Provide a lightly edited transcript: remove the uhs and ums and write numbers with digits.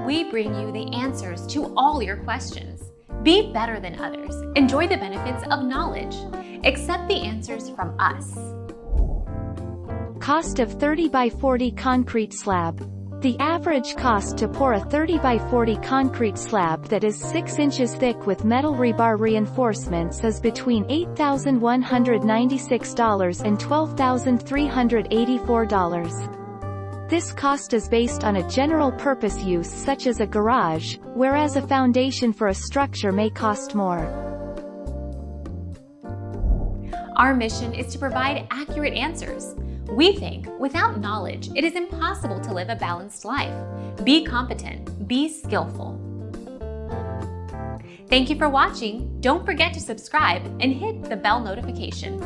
We bring you the answers to all your questions. Be better than others. Enjoy the benefits of knowledge. Accept the answers from us. Cost of 30 by 40 concrete slab. The average cost to pour a 30 by 40 concrete slab that is 6 inches thick with metal rebar reinforcements is between $8,196 and $12,384. This cost is based on a general purpose use such as a garage, whereas a foundation for a structure may cost more. Our mission is to provide accurate answers. We think without knowledge, it is impossible to live a balanced life. Be competent, be skillful. Thank you for watching. Don't forget to subscribe and hit the bell notification.